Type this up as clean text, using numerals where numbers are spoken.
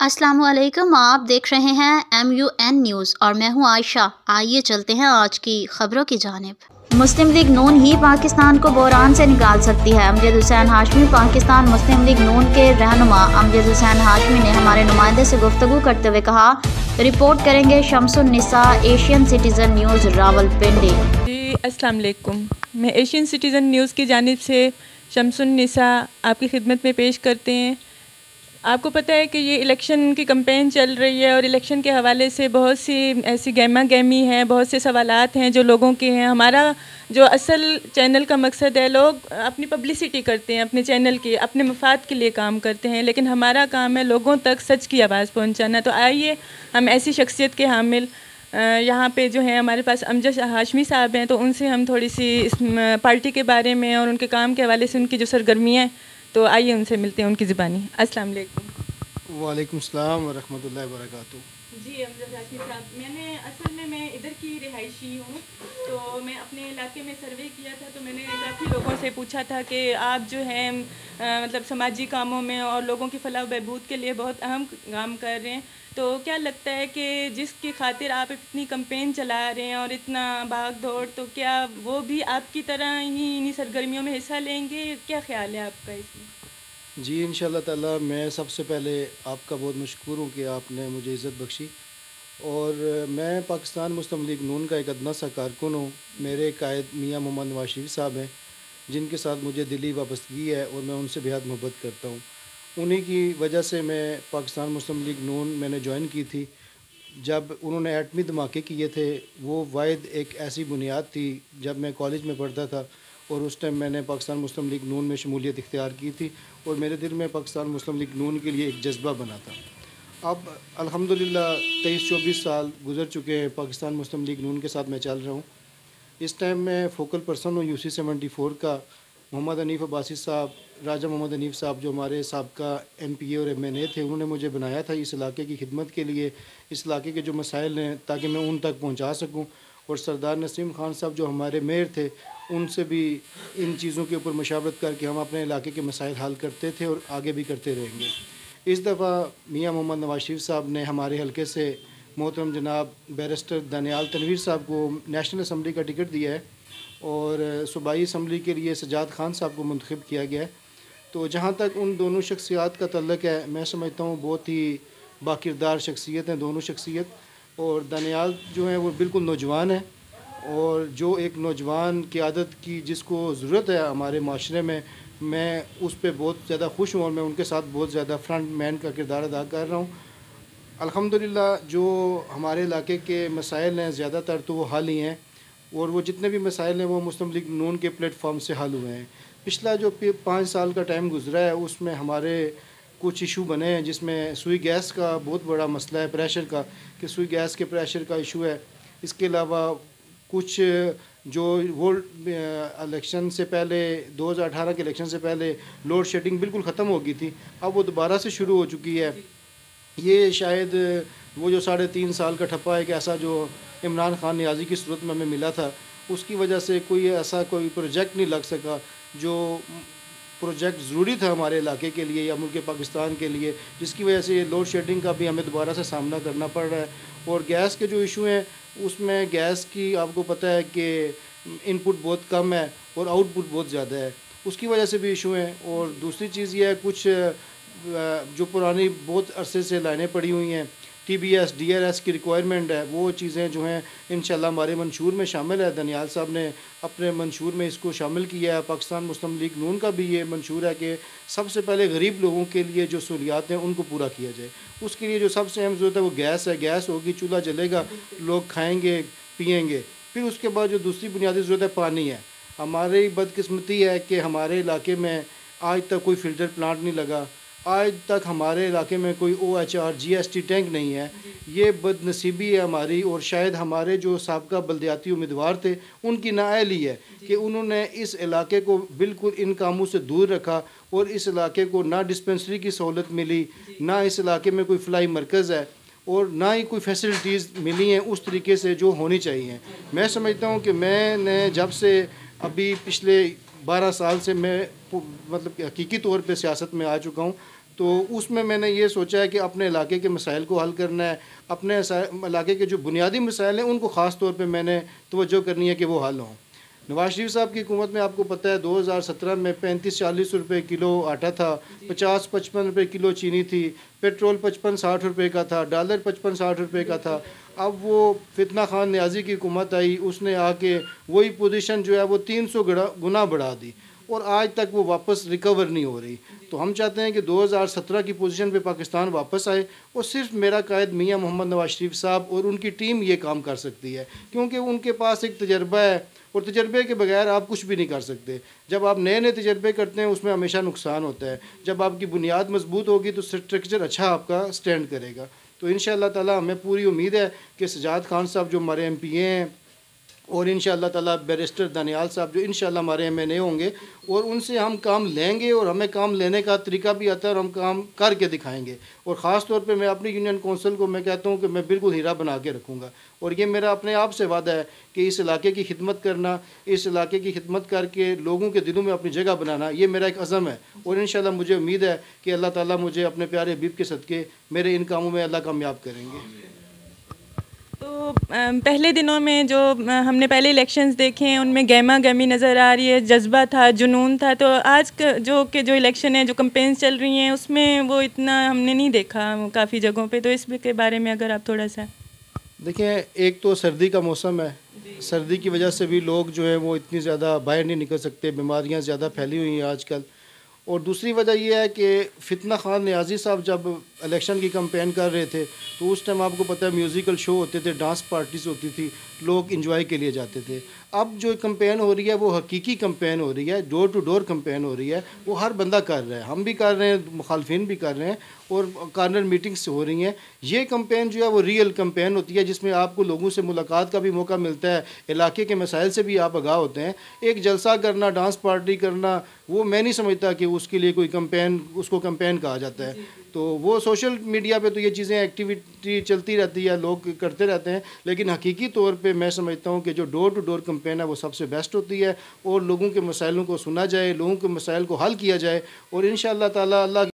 अस्सलाम वालेकुम, आप देख रहे हैं MUN न्यूज़ और मैं हूं आयशा। आइए चलते हैं आज की खबरों की जानिब। मुस्लिम लीग नून ही पाकिस्तान को बहरान से निकाल सकती है। अमजद हुसैन हाशमी। पाकिस्तान मुस्लिम लीग नून के रहनुमा अमजद हुसैन हाशमी ने हमारे नुमाइंदे से गुफ्तगू करते हुए कहा, रिपोर्ट करेंगे शम्सुन्निसा, एशियन सिटीज़न न्यूज़, रावलपिंडी। जी अस्सलाम वालेकुम, मैं एशियन सिटीज़न न्यूज़ की जानिब से शम्सुन्निसा आपकी खिदमत में पेश करते हैं। आपको पता है कि ये इलेक्शन की कैंपेन चल रही है और इलेक्शन के हवाले से बहुत सी ऐसी गहमा गहमी हैं, बहुत से सवालात हैं जो लोगों के हैं। हमारा जो असल चैनल का मकसद है, लोग अपनी पब्लिसिटी करते हैं, अपने चैनल की अपने मफाद के लिए काम करते हैं, लेकिन हमारा काम है लोगों तक सच की आवाज़ पहुंचाना। तो आइए हम ऐसी शख्सियत के हामिल यहाँ पे जो है हमारे पास अमजद हाशमी साहब हैं, तो उनसे हम थोड़ी सी इस पार्टी के बारे में और उनके काम के हवाले से उनकी जो सरगर्मियाँ हैं, तो आइए उनसे मिलते हैं उनकी ज़बानी। अस्सलाम वालेकुम। वालेकुम सलाम व रहमतुल्लाहि व बरकातुहू। जी अमजद हाशमी साहब, मैं इधर की रिहायशी हूँ, तो मैं अपने इलाके में सर्वे किया था, तो मैंने काफ़ी लोगों से पूछा था कि आप जो हैं मतलब समाजी कामों में और लोगों की फलाह बहबूद के लिए बहुत अहम काम कर रहे हैं। तो क्या लगता है कि जिसकी खातिर आप इतनी कैंपेन चला रहे हैं और इतना भाग दौड़, तो क्या वो भी आपकी तरह ही इन्हीं सरगर्मियों में हिस्सा लेंगे? क्या ख्याल है आपका इसमें? जी इंशाअल्लाह ताला मैं सबसे पहले आपका बहुत मशकूर हूँ कि आपने मुझे इज़्ज़त बख्शी। और मैं पाकिस्तान मुस्लिम लीग नून का एक अदना सा कारकुन हूँ। मेरे कायद मियाँ मोहम्मद नवाज शरीफ साहब हैं, जिनके साथ मुझे दिली वाबस्तगी है और मैं उनसे बेहद मोहब्बत करता हूँ। उन्हीं की वजह से मैं पाकिस्तान मुस्लिम लीग नून मैंने ज्वाइन की थी। जब उन्होंने एटमी धमाके किए थे, वो वाहिद एक ऐसी बुनियाद थी जब मैं कॉलेज में पढ़ता था, और उस टाइम मैंने पाकिस्तान मुस्लिम लीग नून में शमूलियत इख्तियार की थी और मेरे दिल में पाकिस्तान मुस्लिम लीग नून के लिए एक जज्बा बना था। अब अल्हम्दुलिल्लाह 23-24 साल गुज़र चुके हैं, पाकिस्तान मुस्लिम लीग नून के साथ मैं चल रहा हूँ। इस टाइम मैं फ़ोकल पर्सन हूँ UC 74 का। मोहम्मद हनीफ़ अब्बासी साहब, राजा मोहम्मद हनीफ़ साहब जो हमारे साबका MPA और MNA थे, उन्होंने मुझे बनाया था इस इलाके की खिदमत के लिए, इस इलाके के जो मसाइल हैं ताकि मैं उन तक पहुँचा सकूँ। और सरदार नसीम खान साहब जो हमारे मेयर थे, उनसे भी इन चीज़ों के ऊपर मशावरत करके हम अपने इलाके के मसाइल हल करते थे और आगे भी करते रहेंगे। इस दफ़ा मियाँ मोहम्मद नवाज शरीफ साहब ने हमारे हलके से मोहतरम जनाब बैरिस्टर दानियाल तनवीर साहब को नेशनल असम्बली का टिकट दिया है और सूबाई असम्बली के लिए सजाद खान साहब को मुंतखब किया गया है। तो जहाँ तक उन दोनों शख्सियात का तल्लुक़ है, मैं समझता हूँ बहुत ही बाकिरदार शख्सियत हैं दोनों शख्सियत। और दानियाल जो है वो बिल्कुल नौजवान है, और जो एक नौजवान क़ियादत की जिसको ज़रूरत है हमारे माशरे में, मैं उस पर बहुत ज़्यादा खुश हूँ और मैं उनके साथ बहुत ज़्यादा फ्रंट मैन का किरदार अदा कर रहा हूँ। अल्हम्दुलिल्लाह जो हमारे इलाके के मसाइल हैं ज़्यादातर तो वो हल ही हैं, और वो जितने भी मसाइल हैं वो मुस्लिम लीग नून के प्लेटफॉर्म से हल हुए हैं। पिछला जो 5 साल का टाइम गुजरा है उसमें हमारे कुछ इशू बने हैं, जिसमें सुई गैस का बहुत बड़ा मसला है, प्रेशर का, कि सुई गैस के प्रेशर का इशू है। इसके अलावा कुछ जो वो इलेक्शन से पहले 2018 के इलेक्शन से पहले लोड शेडिंग बिल्कुल ख़त्म हो गई थी, अब वो दोबारा से शुरू हो चुकी है। ये शायद वो जो 3.5 साल का ठप्पा एक ऐसा जो इमरान खान नियाज़ी की सूरत में हमें मिला था, उसकी वजह से कोई ऐसा कोई प्रोजेक्ट नहीं लग सका जो प्रोजेक्ट ज़रूरी था हमारे इलाके के लिए या मुल्क पाकिस्तान के लिए, जिसकी वजह से ये लोड शेडिंग का भी हमें दोबारा से सामना करना पड़ रहा है। और गैस के जो इशू हैं उसमें गैस की आपको पता है कि इनपुट बहुत कम है और आउटपुट बहुत ज़्यादा है, उसकी वजह से भी इशू हैं। और दूसरी चीज़ ये है, कुछ जो पुरानी बहुत अरसे से लाइनें पड़ी हुई हैं, TBS DRS की रिक्वायरमेंट है, वो चीज़ें जो हैं इंशाल्लाह हमारे मंशूर में शामिल है। दानियाल साहब ने अपने मंशूर में इसको शामिल किया है। पाकिस्तान मुस्लिम लीग नून का भी ये मंशूर है कि सबसे पहले गरीब लोगों के लिए जो सहूलियात हैं उनको पूरा किया जाए। उसके लिए जो सबसे अहम ज़रूरत है वो गैस है। गैस होगी, चूल्हा जलेगा, लोग खाएँगे पिएँगे। फिर उसके बाद जो दूसरी बुनियादी ज़रूरत है पानी है। हमारी बदकिस्मती है कि हमारे इलाके में आज तक कोई फ़िल्टर प्लांट नहीं लगा, आज तक हमारे इलाके में कोई OHR GST टैंक नहीं है। ये बदनसीबी है हमारी, और शायद हमारे जो साबका बल्दियाती उम्मीदवार थे उनकी नाअहली है कि उन्होंने इस इलाके को बिल्कुल इन कामों से दूर रखा, और इस इलाके को ना डिस्पेंसरी की सहूलत मिली, ना इस इलाके में कोई फलाई मरकज़ है, और ना ही कोई फैसिलिटीज़ मिली हैं उस तरीके से जो होनी चाहिए। मैं समझता हूँ कि मैंने जब से अभी पिछले 12 साल से मैं मतलब हकीकी तौर पे सियासत में आ चुका हूँ, تو اس میں نے یہ سوچا ہے کہ اپنے علاقے کے مسائل کو حل کرنا ہے، اپنے علاقے کے جو بنیادی مسائل ہیں ان کو خاص طور پہ میں نے توجہ کرنی ہے کہ وہ حل ہوں۔ نواز شریف صاحب کی حکومت میں آپ کو پتہ ہے 2017 میں 35-40 روپے کلو آٹا تھا، 50-55 روپے کلو چینی تھی، پیٹرول 55-60 روپے کا تھا، ڈالر 55-60 روپے کا تھا۔ اب وہ فتنہ خان نیازی کی حکومت آئی، اس نے آ کے وہی پوزیشن جو ہے وہ 300 گنا بڑھا دی، اور آج تک وہ واپس ریکور نہیں ہو رہی۔ تو ہم چاہتے ہیں کہ 2017 کی پوزیشن پہ پاکستان واپس آئے، اور صرف میرا قائد میاں محمد نواز شریف صاحب اور ان کی ٹیم یہ کام کر سکتی ہے، کیونکہ ان کے پاس ایک تجربہ ہے، اور تجربے کے بغیر آپ کچھ بھی نہیں کر سکتے۔ جب آپ نئے تجربے کرتے ہیں اس میں ہمیشہ نقصان ہوتا ہے، جب آپ کی بنیاد مضبوط ہوگی تو اسٹرکچر اچھا آپ کا سٹینڈ کرے گا۔ تو انشاءاللہ تعالی ہمیں پوری امید ہے کہ سجاد خان صاحب جو ہمارے ایم پی اے ہیں، اور انشاءاللہ تعالی بیرسٹر دانیال صاحب جو انشاءاللہ ہمارے ایم این اے ہوں گے، اور ان سے ہم کام لیں گے، اور ہمیں کام لینے کا طریقہ بھی آتا ہے، اور ہم کام کر کے دکھائیں گے۔ اور خاص طور پہ میں اپنی یونین کونسل کو میں کہتا ہوں کہ میں بالکل ہیرا بنا کے رکھوں گا، اور یہ میرا اپنے آپ سے وعدہ ہے کہ اس علاقے کی خدمت کرنا، اس علاقے کی خدمت کر کے لوگوں کے دلوں میں اپنی جگہ بنانا، یہ میرا ایک عزم ہے، اور انشاءاللہ مجھے امید ہے کہ اللہ تعالیٰ مجھے اپنے پیارے حبیب کے صدقے میرے ان کاموں میں اللہ کامیاب کریں گے۔ تو پہلے دنوں میں جو ہم نے پہلے الیکشنز دیکھے ہیں ان میں گہما گہمی نظر آ رہی ہے، جذبہ تھا، جنون تھا، تو آج جو الیکشن ہے، جو کمپینز چل رہی ہیں اس میں وہ اتنا ہم نے نہیں دیکھا کافی جگہوں پہ، تو اس کے بارے میں اگر آپ تھوڑا سا دیکھیں، ایک تو سردی کا موسم ہے، سردی کی وجہ سے بھی لوگ جو ہیں وہ اتنی زیادہ باہر نہیں نکل سکتے، بیماریاں زیادہ پھیلی ہوئی ہیں آج کل، اور دوسری وجہ یہ ہے کہ فتنہ خان نیازی صاحب جب الیکشن کی کمپین کر رہے تھے تو اس ٹائم آپ کو پتہ ہے میوزیکل شو ہوتے تھے، ڈانس پارٹیز ہوتی تھی، لوگ انجوائے کے لیے جاتے تھے۔ اب جو کمپین ہو رہی ہے وہ حقیقی کمپین ہو رہی ہے، ڈور ٹو ڈور کمپین ہو رہی ہے، وہ ہر بندہ کر رہا ہے، ہم بھی کر رہے ہیں، مخالفین بھی کر رہے ہیں، اور کارنر میٹنگز ہو رہی ہیں۔ یہ کمپین جو ہے وہ ریئل کمپین ہوتی ہے، جس میں آپ کو لوگوں سے ملاقات کا بھی موقع ملتا ہے، علاقے کے مسائل سے بھی آپ آگاہ ہوتے ہیں۔ ایک جلسہ کرنا، ڈانس پارٹی کرنا، وہ میں نہیں سمجھتا کہ اس کے لیے کوئی کمپین، اس کو کمپین کہا جاتا ہے۔ تو وہ سوشل میڈیا پہ تو یہ چیزیں ایکٹیویٹی چلتی رہتی ہے، لوگ کرتے رہتے ہیں، لیکن حقیقی طور پہ میں سمجھتا ہوں کہ جو ڈور ٹو ڈور کمپین ہے وہ سب سے بیسٹ ہوتی ہے، اور لوگوں کے مسائلوں کو سنا جائے، لوگوں کے مسائل کو حل کیا جائے، اور انشاءاللہ تعالی اللہ